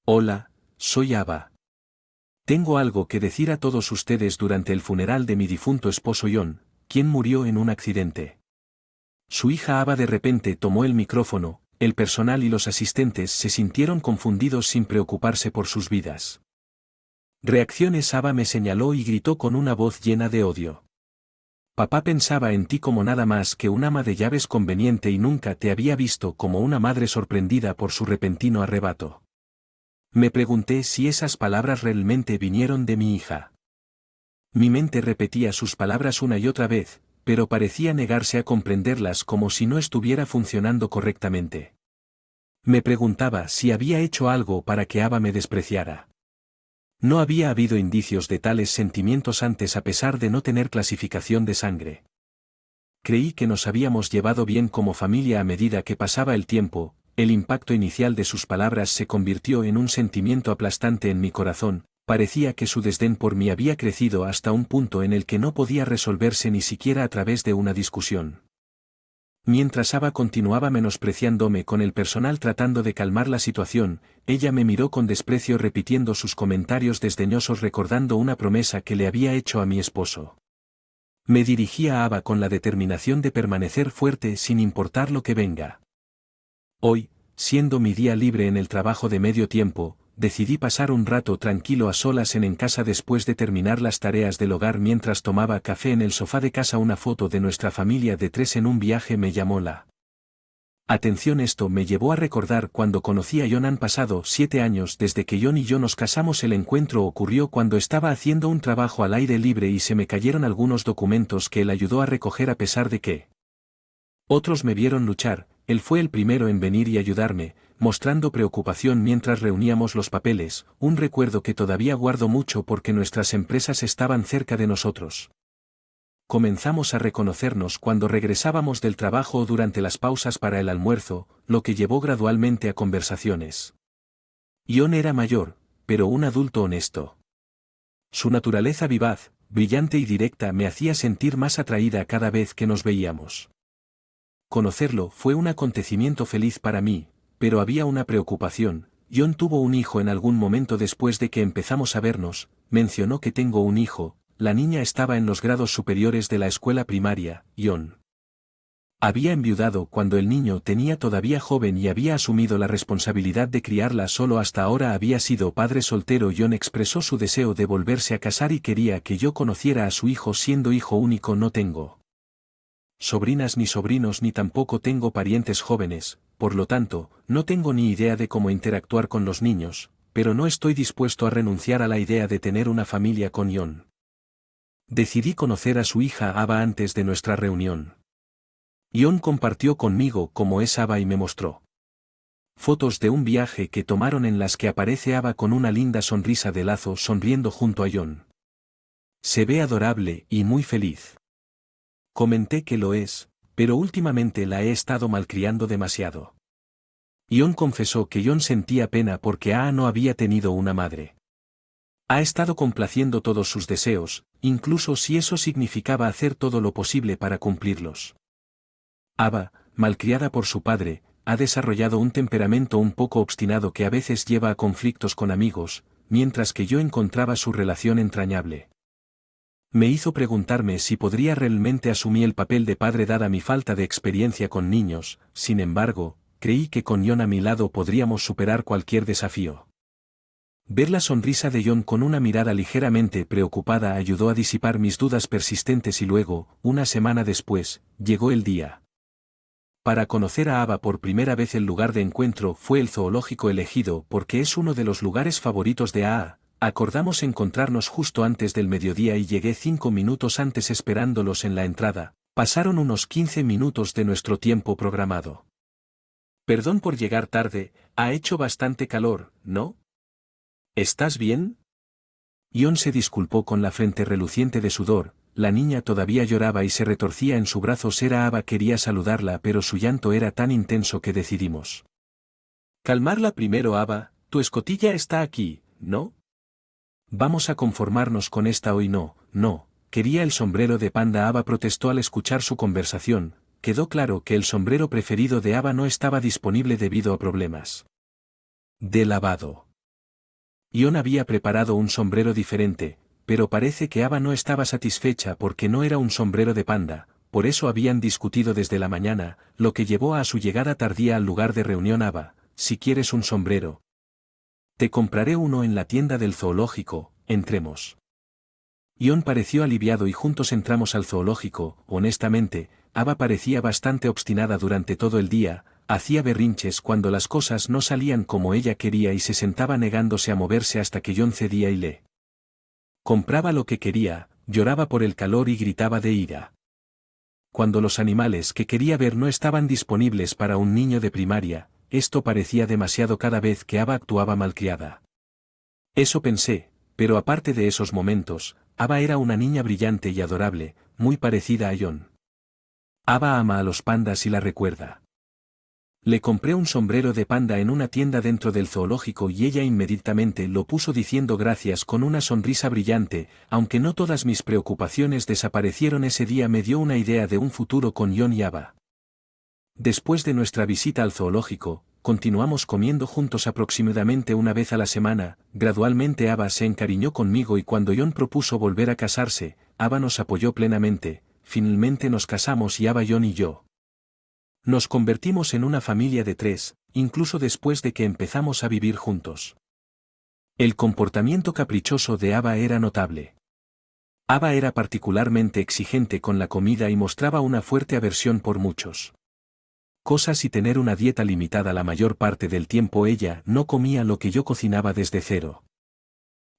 Hola, soy Ava. Tengo algo que decir a todos ustedes durante el funeral de mi difunto esposo John, quien murió en un accidente. Su hija Ava de repente tomó el micrófono, el personal y los asistentes se sintieron confundidos sin preocuparse por sus vidas. Reacciones. Ava me señaló y gritó con una voz llena de odio. Papá pensaba en ti como nada más que un ama de llaves conveniente y nunca te había visto como una madre sorprendida por su repentino arrebato. Me pregunté si esas palabras realmente vinieron de mi hija. Mi mente repetía sus palabras una y otra vez, pero parecía negarse a comprenderlas como si no estuviera funcionando correctamente. Me preguntaba si había hecho algo para que Ava me despreciara. No había habido indicios de tales sentimientos antes a pesar de no tener clasificación de sangre. Creí que nos habíamos llevado bien como familia a medida que pasaba el tiempo. El impacto inicial de sus palabras se convirtió en un sentimiento aplastante en mi corazón, parecía que su desdén por mí había crecido hasta un punto en el que no podía resolverse ni siquiera a través de una discusión. Mientras Ava continuaba menospreciándome con el personal tratando de calmar la situación, ella me miró con desprecio repitiendo sus comentarios desdeñosos recordando una promesa que le había hecho a mi esposo. Me dirigí a Ava con la determinación de permanecer fuerte sin importar lo que venga. Hoy, siendo mi día libre en el trabajo de medio tiempo, decidí pasar un rato tranquilo a solas en casa después de terminar las tareas del hogar mientras tomaba café en el sofá de casa. Una foto de nuestra familia de 3 en un viaje me llamó la atención. Esto me llevó a recordar cuando conocí a John. Han pasado 7 años desde que John y yo nos casamos. El encuentro ocurrió cuando estaba haciendo un trabajo al aire libre y se me cayeron algunos documentos que él ayudó a recoger a pesar de que otros me vieron luchar. Él fue el primero en venir y ayudarme, mostrando preocupación mientras reuníamos los papeles, un recuerdo que todavía guardo mucho porque nuestras empresas estaban cerca de nosotros. Comenzamos a reconocernos cuando regresábamos del trabajo o durante las pausas para el almuerzo, lo que llevó gradualmente a conversaciones. John era mayor, pero un adulto honesto. Su naturaleza vivaz, brillante y directa me hacía sentir más atraída cada vez que nos veíamos. Conocerlo fue un acontecimiento feliz para mí, pero había una preocupación. John tuvo un hijo en algún momento después de que empezamos a vernos, mencionó que tengo un hijo. La niña estaba en los grados superiores de la escuela primaria. John había enviudado cuando el niño tenía todavía joven y había asumido la responsabilidad de criarla solo. Hasta ahora había sido padre soltero. John expresó su deseo de volverse a casar y quería que yo conociera a su hijo. Siendo hijo único no tengo sobrinas ni sobrinos ni tampoco tengo parientes jóvenes, por lo tanto, no tengo ni idea de cómo interactuar con los niños, pero no estoy dispuesto a renunciar a la idea de tener una familia con John. Decidí conocer a su hija Ava antes de nuestra reunión. John compartió conmigo cómo es Ava y me mostró fotos de un viaje que tomaron en las que aparece Ava con una linda sonrisa de lazo sonriendo junto a John. Se ve adorable y muy feliz. Comenté que lo es, pero últimamente la he estado malcriando demasiado. John confesó que John sentía pena porque Ava no había tenido una madre. Ha estado complaciendo todos sus deseos, incluso si eso significaba hacer todo lo posible para cumplirlos. Ava, malcriada por su padre, ha desarrollado un temperamento un poco obstinado que a veces lleva a conflictos con amigos, mientras que yo encontraba su relación entrañable. Me hizo preguntarme si podría realmente asumir el papel de padre dada mi falta de experiencia con niños. Sin embargo, creí que con John a mi lado podríamos superar cualquier desafío. Ver la sonrisa de John con una mirada ligeramente preocupada ayudó a disipar mis dudas persistentes y luego, una semana después, llegó el día para conocer a Ava por primera vez. El lugar de encuentro fue el zoológico elegido porque es uno de los lugares favoritos de Ava. Acordamos encontrarnos justo antes del mediodía y llegué 5 minutos antes esperándolos en la entrada. Pasaron unos 15 minutos de nuestro tiempo programado. Perdón por llegar tarde, ha hecho bastante calor, ¿no? ¿Estás bien? John se disculpó con la frente reluciente de sudor. La niña todavía lloraba y se retorcía en su brazo. Era Ava. Quería saludarla pero su llanto era tan intenso que decidimos calmarla primero. Ava, tu escotilla está aquí, ¿no? Vamos a conformarnos con esta hoy. No, quería el sombrero de panda. Ava protestó al escuchar su conversación. Quedó claro que el sombrero preferido de Ava no estaba disponible debido a problemas de lavado. Ion había preparado un sombrero diferente, pero parece que Ava no estaba satisfecha porque no era un sombrero de panda, por eso habían discutido desde la mañana, lo que llevó a su llegada tardía al lugar de reunión. Ava, si quieres un sombrero, te compraré uno en la tienda del zoológico, entremos. Ion pareció aliviado y juntos entramos al zoológico. Honestamente, Ava parecía bastante obstinada durante todo el día, hacía berrinches cuando las cosas no salían como ella quería y se sentaba negándose a moverse hasta que Ion cedía y le compraba lo que quería, lloraba por el calor y gritaba de ira. Cuando los animales que quería ver no estaban disponibles para un niño de primaria, esto parecía demasiado cada vez que Ava actuaba malcriada. Eso pensé, pero aparte de esos momentos, Ava era una niña brillante y adorable, muy parecida a Ion. Ava ama a los pandas y la recuerda. Le compré un sombrero de panda en una tienda dentro del zoológico y ella inmediatamente lo puso diciendo gracias con una sonrisa brillante. Aunque no todas mis preocupaciones desaparecieron ese día, me dio una idea de un futuro con Ion y Ava. Después de nuestra visita al zoológico, continuamos comiendo juntos aproximadamente una vez a la semana. Gradualmente Ava se encariñó conmigo y cuando Ion propuso volver a casarse, Ava nos apoyó plenamente. Finalmente nos casamos y Ava, Ion y yo nos convertimos en una familia de 3, incluso después de que empezamos a vivir juntos. El comportamiento caprichoso de Ava era notable. Ava era particularmente exigente con la comida y mostraba una fuerte aversión por muchos cosas y tener una dieta limitada la mayor parte del tiempo. Ella no comía lo que yo cocinaba desde cero.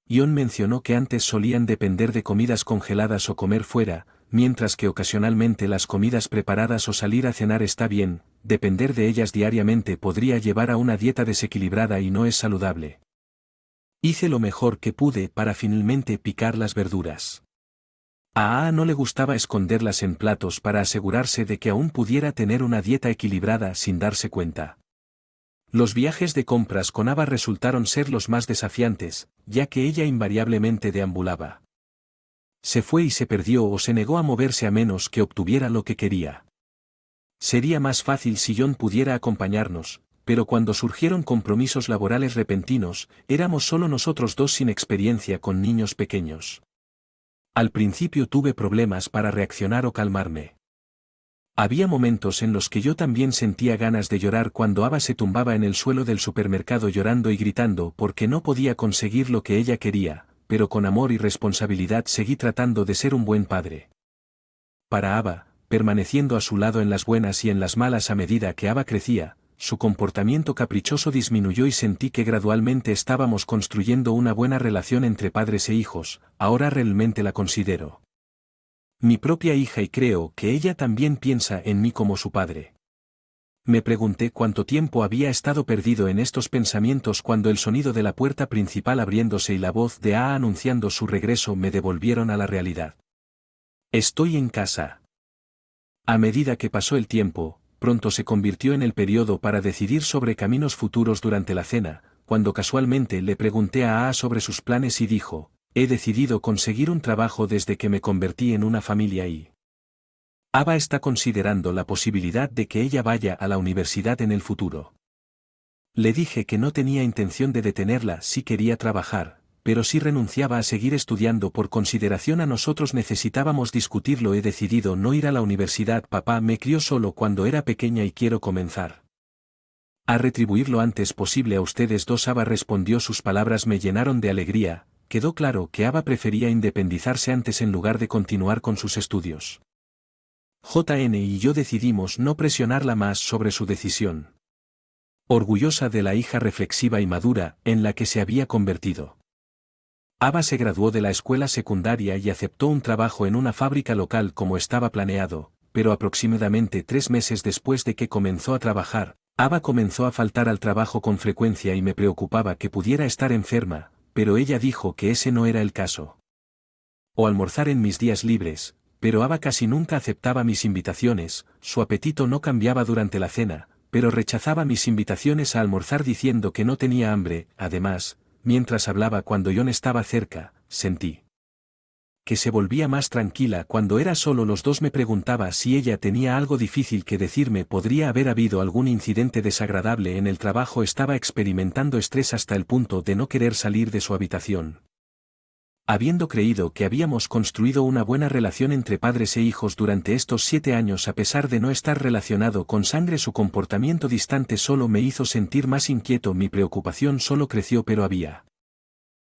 Ion mencionó que antes solían depender de comidas congeladas o comer fuera, mientras que ocasionalmente las comidas preparadas o salir a cenar está bien. Depender de ellas diariamente podría llevar a una dieta desequilibrada y no es saludable. Hice lo mejor que pude para finalmente picar las verduras. A Aa no le gustaba esconderlas en platos para asegurarse de que aún pudiera tener una dieta equilibrada sin darse cuenta. Los viajes de compras con Ava resultaron ser los más desafiantes, ya que ella invariablemente deambulaba. Se fue y se perdió o se negó a moverse a menos que obtuviera lo que quería. Sería más fácil si Ion pudiera acompañarnos, pero cuando surgieron compromisos laborales repentinos, éramos solo nosotros dos sin experiencia con niños pequeños. Al principio tuve problemas para reaccionar o calmarme. Había momentos en los que yo también sentía ganas de llorar cuando Ava se tumbaba en el suelo del supermercado llorando y gritando porque no podía conseguir lo que ella quería, pero con amor y responsabilidad seguí tratando de ser un buen padre. Para Ava, permaneciendo a su lado en las buenas y en las malas a medida que Ava crecía, su comportamiento caprichoso disminuyó y sentí que gradualmente estábamos construyendo una buena relación entre padres e hijos. Ahora realmente la considero mi propia hija y creo que ella también piensa en mí como su padre. Me pregunté cuánto tiempo había estado perdido en estos pensamientos cuando el sonido de la puerta principal abriéndose y la voz de Aa anunciando su regreso me devolvieron a la realidad. Estoy en casa. A medida que pasó el tiempo, pronto se convirtió en el periodo para decidir sobre caminos futuros durante la cena, cuando casualmente le pregunté a Aa sobre sus planes y dijo: he decidido conseguir un trabajo desde que me convertí en una familia y Ava está considerando la posibilidad de que ella vaya a la universidad en el futuro. Le dije que no tenía intención de detenerla si quería trabajar, pero si renunciaba a seguir estudiando por consideración a nosotros necesitábamos discutirlo. He decidido no ir a la universidad. Papá me crió solo cuando era pequeña y quiero comenzar a retribuir lo antes posible a ustedes dos. Ava respondió. Sus palabras me llenaron de alegría. Quedó claro que Ava prefería independizarse antes en lugar de continuar con sus estudios. JN y yo decidimos no presionarla más sobre su decisión. Orgullosa de la hija reflexiva y madura en la que se había convertido. Ava se graduó de la escuela secundaria y aceptó un trabajo en una fábrica local como estaba planeado, pero aproximadamente 3 meses después de que comenzó a trabajar, Ava comenzó a faltar al trabajo con frecuencia y me preocupaba que pudiera estar enferma, pero ella dijo que ese no era el caso. O almorzar en mis días libres, pero Ava casi nunca aceptaba mis invitaciones. Su apetito no cambiaba durante la cena, pero rechazaba mis invitaciones a almorzar diciendo que no tenía hambre. Además, mientras hablaba cuando Ion estaba cerca, sentí que se volvía más tranquila cuando era solo los dos. Me preguntaba si ella tenía algo difícil que decirme. Podría haber habido algún incidente desagradable en el trabajo. Estaba experimentando estrés hasta el punto de no querer salir de su habitación. Habiendo creído que habíamos construido una buena relación entre padres e hijos durante estos 7 años, a pesar de no estar relacionado con sangre, su comportamiento distante solo me hizo sentir más inquieto. Mi preocupación solo creció, pero había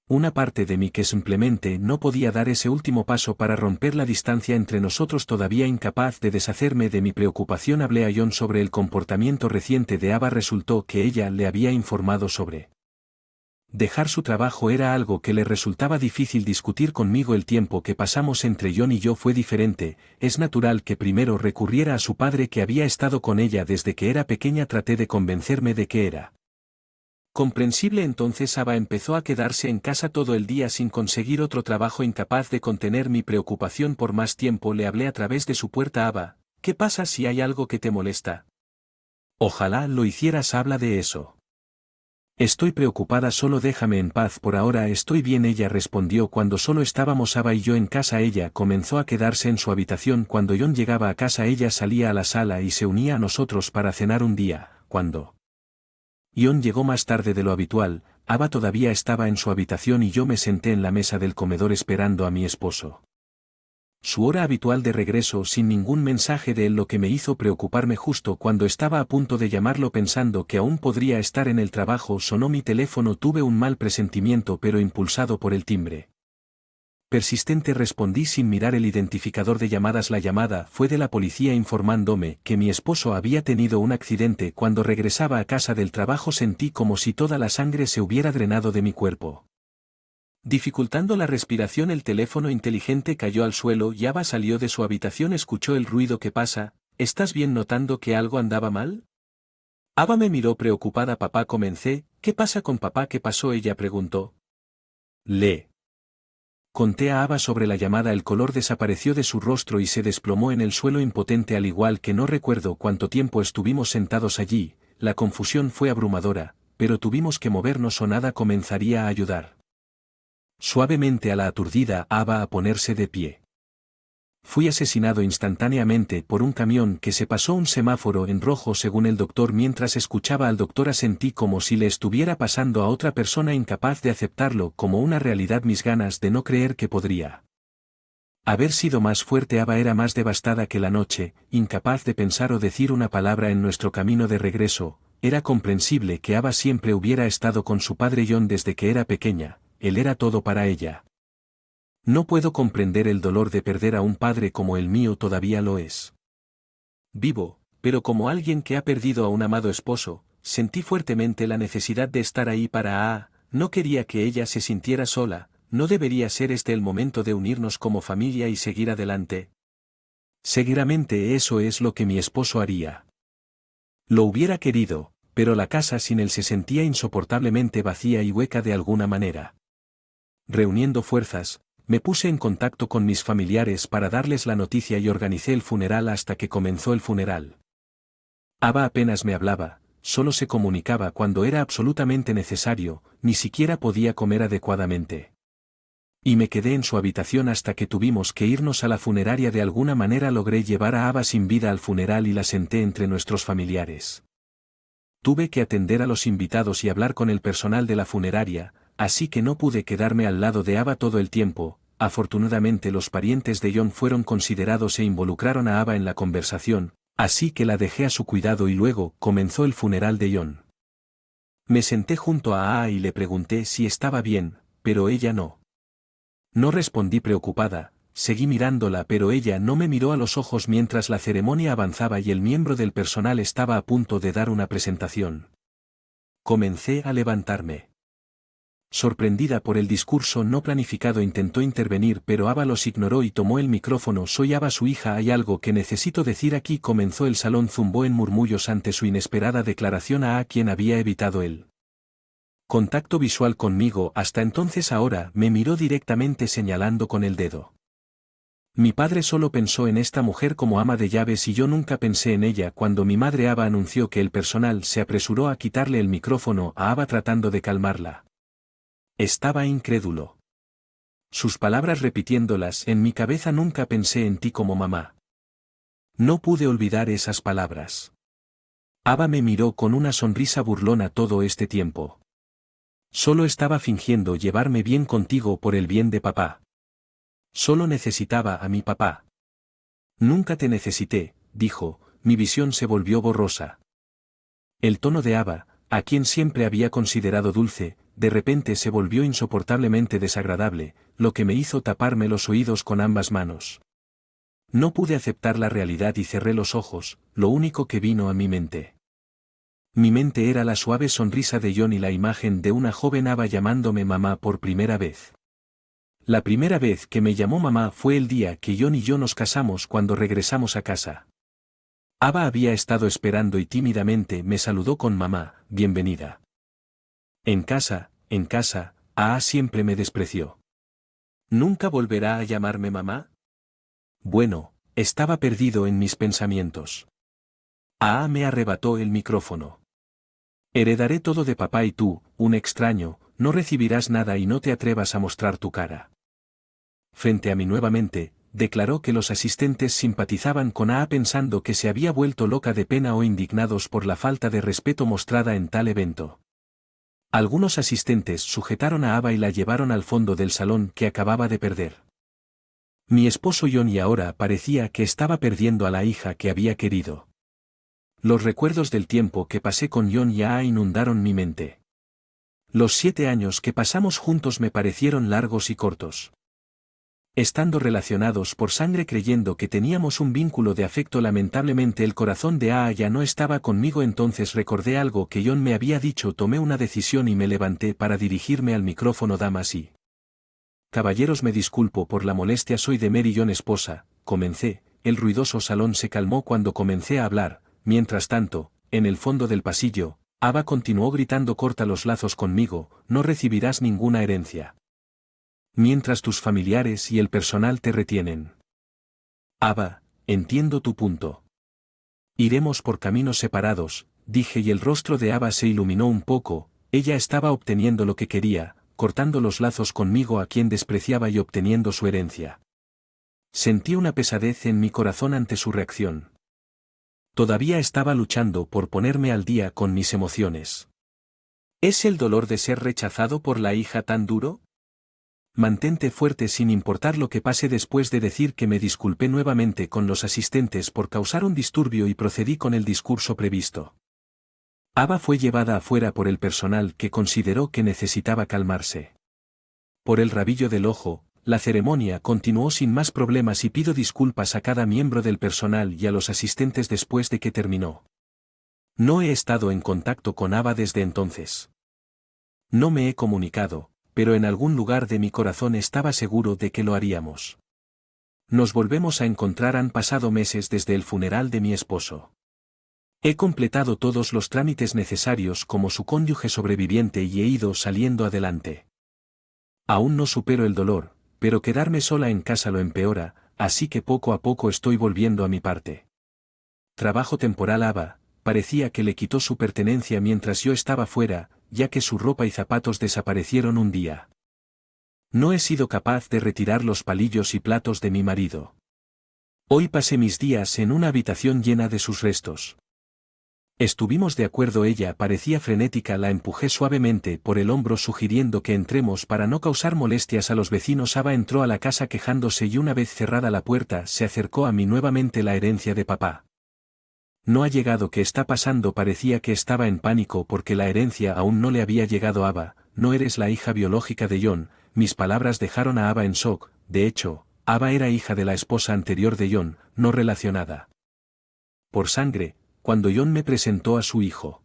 una parte de mí que simplemente no podía dar ese último paso para romper la distancia entre nosotros. Todavía incapaz de deshacerme de mi preocupación, hablé a John sobre el comportamiento reciente de Ava. Resultó que ella le había informado sobre dejar su trabajo. Era algo que le resultaba difícil discutir conmigo. El tiempo que pasamos entre John y yo fue diferente. Es natural que primero recurriera a su padre, que había estado con ella desde que era pequeña. Traté de convencerme de que era comprensible. Entonces Ava empezó a quedarse en casa todo el día sin conseguir otro trabajo. Incapaz de contener mi preocupación por más tiempo, le hablé a través de su puerta. Ava, ¿qué pasa? Si hay algo que te molesta, ojalá lo hicieras. Habla de eso. Estoy preocupada, solo déjame en paz. Por ahora estoy bien, ella respondió. Cuando solo estábamos Ava y yo en casa, ella comenzó a quedarse en su habitación. Cuando John llegaba a casa, ella salía a la sala y se unía a nosotros para cenar. Un día, cuando John llegó más tarde de lo habitual, Ava todavía estaba en su habitación y yo me senté en la mesa del comedor esperando a mi esposo. Su hora habitual de regreso, sin ningún mensaje de él, lo que me hizo preocuparme. Justo cuando estaba a punto de llamarlo pensando que aún podría estar en el trabajo, sonó mi teléfono. Tuve un mal presentimiento, pero impulsado por el timbre persistente respondí sin mirar el identificador de llamadas. La llamada fue de la policía informándome que mi esposo había tenido un accidente. Cuando regresaba a casa del trabajo sentí como si toda la sangre se hubiera drenado de mi cuerpo, dificultando la respiración. El teléfono inteligente cayó al suelo y Ava salió de su habitación. Escuchó el ruido. ¿Qué pasa? ¿Estás bien? Notando que algo andaba mal, Ava me miró preocupada. Papá, comencé. ¿Qué pasa con papá? ¿Qué pasó? Ella preguntó. Le conté a Ava sobre la llamada. El color desapareció de su rostro y se desplomó en el suelo impotente. Al igual que no recuerdo cuánto tiempo estuvimos sentados allí, la confusión fue abrumadora, pero tuvimos que movernos o nada comenzaría a ayudar suavemente a la aturdida Ava a ponerse de pie. Fui asesinado instantáneamente por un camión que se pasó un semáforo en rojo, según el doctor. Mientras escuchaba al doctor sentí como si le estuviera pasando a otra persona, incapaz de aceptarlo como una realidad. Mis ganas de no creer que podría haber sido más fuerte. Ava era más devastada que la noche, incapaz de pensar o decir una palabra. En nuestro camino de regreso, era comprensible que Ava siempre hubiera estado con su padre John desde que era pequeña. Él era todo para ella. No puedo comprender el dolor de perder a un padre como el mío. Todavía lo es vivo, pero como alguien que ha perdido a un amado esposo, sentí fuertemente la necesidad de estar ahí para A. No quería que ella se sintiera sola. ¿No debería ser este el momento de unirnos como familia y seguir adelante? Seguramente eso es lo que mi esposo haría. Lo hubiera querido, pero la casa sin él se sentía insoportablemente vacía y hueca de alguna manera. Reuniendo fuerzas, me puse en contacto con mis familiares para darles la noticia y organicé el funeral. Hasta que comenzó el funeral, Ava apenas me hablaba, solo se comunicaba cuando era absolutamente necesario. Ni siquiera podía comer adecuadamente. Y me quedé en su habitación hasta que tuvimos que irnos a la funeraria. De alguna manera logré llevar a Ava sin vida al funeral y la senté entre nuestros familiares. Tuve que atender a los invitados y hablar con el personal de la funeraria, así que no pude quedarme al lado de Ava todo el tiempo. Afortunadamente los parientes de John fueron considerados e involucraron a Ava en la conversación, así que la dejé a su cuidado y luego comenzó el funeral de John. Me senté junto a Ava y le pregunté si estaba bien, pero ella no respondí preocupada. Seguí mirándola, pero ella no me miró a los ojos. Mientras la ceremonia avanzaba y el miembro del personal estaba a punto de dar una presentación, comencé a levantarme. Sorprendida por el discurso no planificado, intentó intervenir, pero Ava los ignoró y tomó el micrófono. Soy Ava, su hija. Hay algo que necesito decir aquí. Comenzó. El salón zumbó en murmullos ante su inesperada declaración. A quien había evitado el contacto visual conmigo hasta entonces, ahora me miró directamente señalando con el dedo. Mi padre solo pensó en esta mujer como ama de llaves y yo nunca pensé en ella. Cuando mi madre Ava anunció que el personal se apresuró a quitarle el micrófono a Ava tratando de calmarla. Estaba incrédulo. Sus palabras repitiéndolas en mi cabeza nunca pensé en ti como mamá. No pude olvidar esas palabras. Aba me miró con una sonrisa burlona todo este tiempo. Solo estaba fingiendo llevarme bien contigo por el bien de papá. Solo necesitaba a mi papá. Nunca te necesité, dijo, mi visión se volvió borrosa. El tono de Aba, a quien siempre había considerado dulce, de repente se volvió insoportablemente desagradable, lo que me hizo taparme los oídos con ambas manos. No pude aceptar la realidad y cerré los ojos, lo único que vino a mi mente. Mi mente era la suave sonrisa de John y la imagen de una joven Aba llamándome mamá por primera vez. La primera vez que me llamó mamá fue el día que John y yo nos casamos cuando regresamos a casa. Aba había estado esperando y tímidamente me saludó con mamá, bienvenida. En casa, Aa siempre me despreció. ¿Nunca volverá a llamarme mamá? Bueno, estaba perdido en mis pensamientos. Aa me arrebató el micrófono. Heredaré todo de papá y tú, un extraño, no recibirás nada y no te atrevas a mostrar tu cara. Frente a mí nuevamente, declaró que los asistentes simpatizaban con Aa pensando que se había vuelto loca de pena o indignados por la falta de respeto mostrada en tal evento. Algunos asistentes sujetaron a Aba y la llevaron al fondo del salón que acababa de perder. Mi esposo John y ahora parecía que estaba perdiendo a la hija que había querido. Los recuerdos del tiempo que pasé con John y Aa inundaron mi mente. Los 7 años que pasamos juntos me parecieron largos y cortos. Estando relacionados por sangre creyendo que teníamos un vínculo de afecto, lamentablemente el corazón de Aa ya no estaba conmigo. Entonces recordé algo que John me había dicho, tomé una decisión y me levanté para dirigirme al micrófono. Damas y caballeros, me disculpo por la molestia, soy de Mary John esposa, comencé. El ruidoso salón se calmó cuando comencé a hablar, mientras tanto, en el fondo del pasillo, Aba continuó gritando: corta los lazos conmigo, no recibirás ninguna herencia. Mientras tus familiares y el personal te retienen. Aba, entiendo tu punto. Iremos por caminos separados, dije, y el rostro de Aba se iluminó un poco. Ella estaba obteniendo lo que quería, cortando los lazos conmigo a quien despreciaba y obteniendo su herencia. Sentí una pesadez en mi corazón ante su reacción. Todavía estaba luchando por ponerme al día con mis emociones. ¿Es el dolor de ser rechazado por la hija tan duro? Mantente fuerte sin importar lo que pase. Después de decir que me disculpé nuevamente con los asistentes por causar un disturbio y procedí con el discurso previsto. Aba fue llevada afuera por el personal, que consideró que necesitaba calmarse. Por el rabillo del ojo, la ceremonia continuó sin más problemas y pido disculpas a cada miembro del personal y a los asistentes después de que terminó. No he estado en contacto con Aba desde entonces. No me he comunicado, pero en algún lugar de mi corazón estaba seguro de que lo haríamos. Nos volvemos a encontrar. Han pasado meses desde el funeral de mi esposo. He completado todos los trámites necesarios como su cónyuge sobreviviente y he ido saliendo adelante. Aún no supero el dolor, pero quedarme sola en casa lo empeora, así que poco a poco estoy volviendo a mi parte. Trabajo temporal. Aba parecía que le quitó su pertenencia mientras yo estaba fuera, ya que su ropa y zapatos desaparecieron un día. No he sido capaz de retirar los palillos y platos de mi marido. Hoy pasé mis días en una habitación llena de sus restos. Estuvimos de acuerdo. Ella parecía frenética. La empujé suavemente por el hombro sugiriendo que entremos para no causar molestias a los vecinos. Aba entró a la casa quejándose y una vez cerrada la puerta se acercó a mí nuevamente. La herencia de papá. No ha llegado. ¿Qué está pasando? Parecía que estaba en pánico porque la herencia aún no le había llegado. Aba, no eres la hija biológica de John. Mis palabras dejaron a Aba en shock. De hecho, Aba era hija de la esposa anterior de John, no relacionada por sangre, cuando John me presentó a su hijo.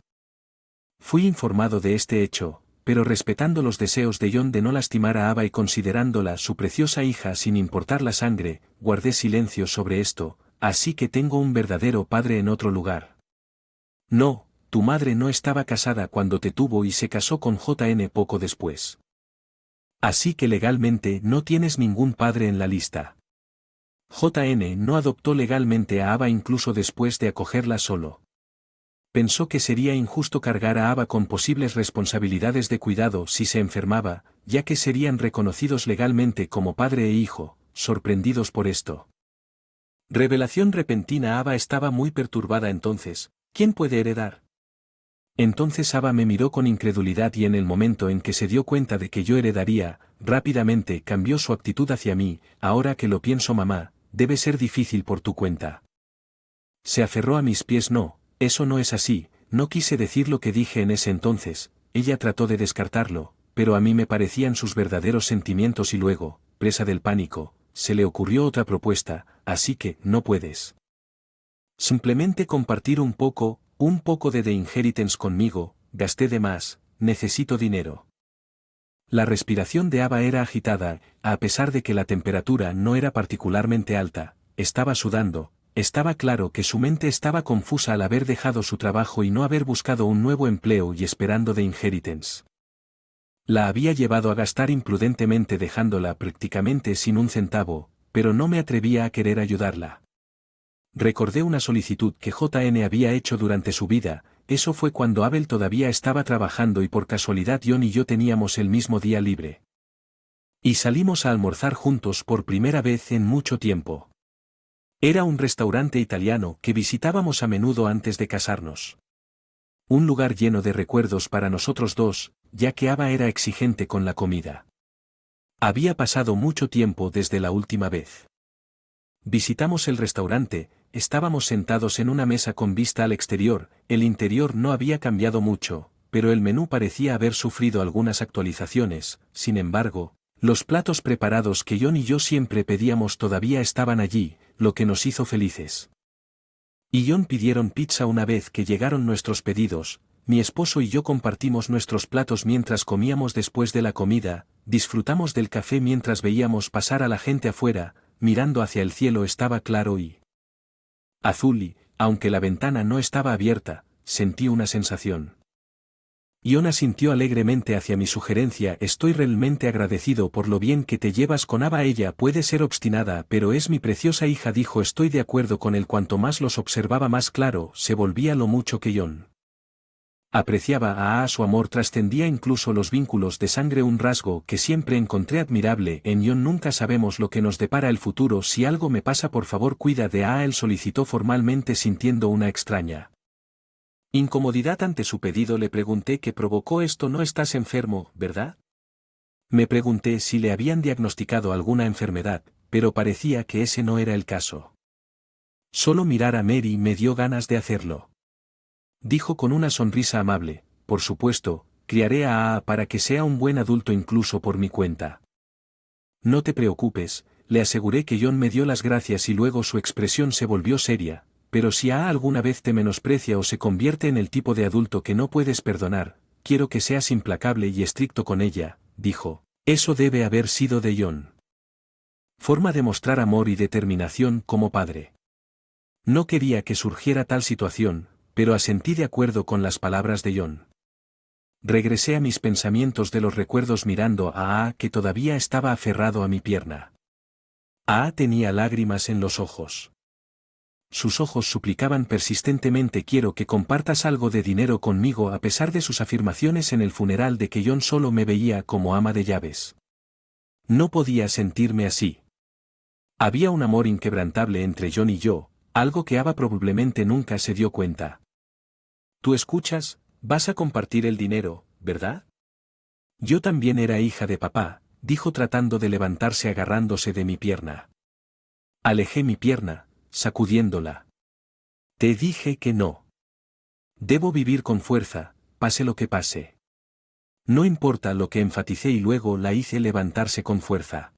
Fui informado de este hecho, pero respetando los deseos de John de no lastimar a Aba y considerándola su preciosa hija sin importar la sangre, guardé silencio sobre esto. Así que tengo un verdadero padre en otro lugar. No, tu madre no estaba casada cuando te tuvo y se casó con JN poco después. Así que legalmente no tienes ningún padre en la lista. JN no adoptó legalmente a Aba incluso después de acogerla solo. Pensó que sería injusto cargar a Aba con posibles responsabilidades de cuidado si se enfermaba, ya que serían reconocidos legalmente como padre e hijo, sorprendidos por esto. Revelación repentina. Ava estaba muy perturbada entonces. ¿Quién puede heredar? Entonces Ava me miró con incredulidad y en el momento en que se dio cuenta de que yo heredaría, rápidamente cambió su actitud hacia mí. Ahora que lo pienso, mamá, debe ser difícil por tu cuenta. Se aferró a mis pies. No, eso no es así, no quise decir lo que dije en ese entonces. Ella trató de descartarlo, pero a mí me parecían sus verdaderos sentimientos y luego, presa del pánico, se le ocurrió otra propuesta, así que, no puedes. Simplemente compartir un poco de The Inheritance conmigo. Gasté de más, necesito dinero. La respiración de Ava era agitada, a pesar de que la temperatura no era particularmente alta, estaba sudando. Estaba claro que su mente estaba confusa al haber dejado su trabajo y no haber buscado un nuevo empleo y esperando The Inheritance. La había llevado a gastar imprudentemente dejándola prácticamente sin un centavo, pero no me atrevía a querer ayudarla. Recordé una solicitud que JN había hecho durante su vida. Eso fue cuando Abel todavía estaba trabajando y por casualidad John y yo teníamos el mismo día libre. Y salimos a almorzar juntos por primera vez en mucho tiempo. Era un restaurante italiano que visitábamos a menudo antes de casarnos. Un lugar lleno de recuerdos para nosotros dos, ya que Ava era exigente con la comida. Había pasado mucho tiempo desde la última vez. Visitamos el restaurante, estábamos sentados en una mesa con vista al exterior. El interior no había cambiado mucho, pero el menú parecía haber sufrido algunas actualizaciones. Sin embargo, los platos preparados que John y yo siempre pedíamos todavía estaban allí, lo que nos hizo felices. Y John pidieron pizza una vez que llegaron nuestros pedidos. Mi esposo y yo compartimos nuestros platos mientras comíamos. Después de la comida, disfrutamos del café mientras veíamos pasar a la gente afuera, mirando hacia el cielo. Estaba claro y azul y, aunque la ventana no estaba abierta, sentí una sensación. John asintió alegremente hacia mi sugerencia. Estoy realmente agradecido por lo bien que te llevas con Ava. Ella puede ser obstinada, pero es mi preciosa hija, dijo. Estoy de acuerdo con él. Cuanto más los observaba, más claro se volvía lo mucho que John apreciaba a Aa. Su amor trascendía incluso los vínculos de sangre, un rasgo que siempre encontré admirable en John. Nunca sabemos lo que nos depara el futuro. Si algo me pasa, por favor cuida de Aa. Él solicitó formalmente, sintiendo una extraña incomodidad ante su pedido. Le pregunté qué provocó esto. No estás enfermo, ¿verdad? Me pregunté si le habían diagnosticado alguna enfermedad, pero parecía que ese no era el caso. Solo mirar a Mary me dio ganas de hacerlo. Dijo con una sonrisa amable: por supuesto, criaré a Aa para que sea un buen adulto incluso por mi cuenta. No te preocupes, le aseguré. Que John me dio las gracias y luego su expresión se volvió seria. Pero si Aa alguna vez te menosprecia o se convierte en el tipo de adulto que no puedes perdonar, quiero que seas implacable y estricto con ella, dijo. Eso debe haber sido de John. Forma de mostrar amor y determinación como padre. No quería que surgiera tal situación, pero asentí de acuerdo con las palabras de John. Regresé a mis pensamientos de los recuerdos mirando a Aa, que todavía estaba aferrado a mi pierna. Aa tenía lágrimas en los ojos. Sus ojos suplicaban persistentemente: quiero que compartas algo de dinero conmigo. A pesar de sus afirmaciones en el funeral de que John solo me veía como ama de llaves. No podía sentirme así. Había un amor inquebrantable entre John y yo, algo que Ava probablemente nunca se dio cuenta. Tú escuchas, vas a compartir el dinero, ¿verdad? Yo también era hija de papá, dijo tratando de levantarse agarrándose de mi pierna. Alejé mi pierna, sacudiéndola. Te dije que no. Debo vivir con fuerza, pase lo que pase. No importa lo que, enfaticé y luego la hice levantarse con fuerza.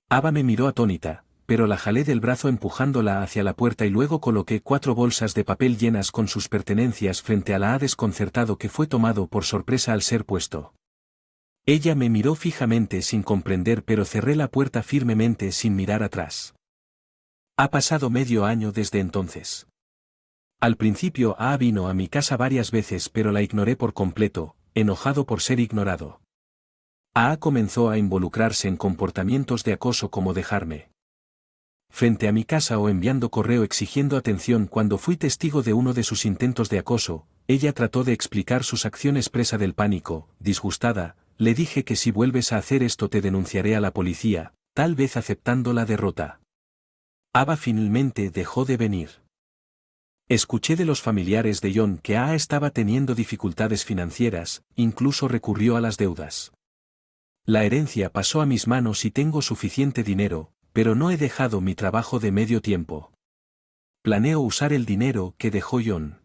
Ava me miró atónita, pero la jalé del brazo empujándola hacia la puerta y luego coloqué 4 bolsas de papel llenas con sus pertenencias frente a la desconcertado, que fue tomado por sorpresa al ser puesto. Ella me miró fijamente sin comprender, pero cerré la puerta firmemente sin mirar atrás. Ha pasado medio año desde entonces. Al principio Aa vino a mi casa varias veces, pero la ignoré por completo, enojado por ser ignorado. Aa comenzó a involucrarse en comportamientos de acoso, como dejarme frente a mi casa o enviando correo exigiendo atención. Cuando fui testigo de uno de sus intentos de acoso, ella trató de explicar sus acciones presa del pánico. Disgustada, le dije que si vuelves a hacer esto te denunciaré a la policía, tal vez aceptando la derrota. Ava finalmente dejó de venir. Escuché de los familiares de John que Aa estaba teniendo dificultades financieras, incluso recurrió a las deudas. La herencia pasó a mis manos y tengo suficiente dinero, pero no he dejado mi trabajo de medio tiempo. Planeo usar el dinero que dejó John.